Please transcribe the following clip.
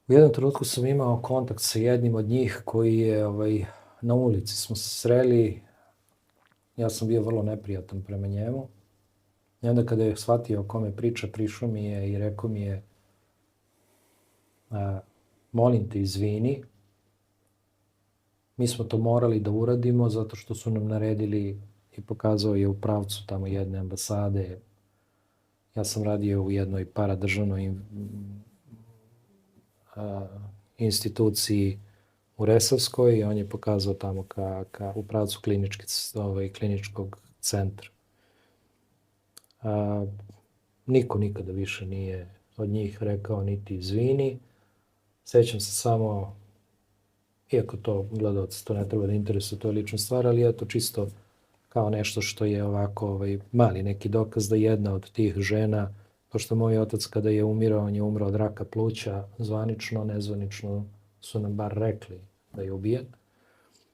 U jednom trenutku sam imao kontakt sa jednim od njih koji je, na ulici smo se sreli, ja sam bio vrlo neprijatan prema njemu. I onda kada je shvatio o kome priča, prišao mi je i rekao mi je, molim te, izvini, mi smo to morali da uradimo zato što su nam naredili, i pokazao je u pravcu tamo jedne ambasade. Ja sam radio u jednoj paradržavnoj instituciji u Resavskoj i on je pokazao tamo u pravcu kliničkog centra. Niko nikada više nije od njih rekao niti izvini. Sećam se samo, iako to gledalce to ne treba da interesuje, to je lična stvar, ali eto čisto kao nešto što je ovako mali neki dokaz da jedna od tih žena, pošto moj otac kada je umirao, on je umrao od raka pluća, zvanično, nezvanično su nam bar rekli da je ubijen.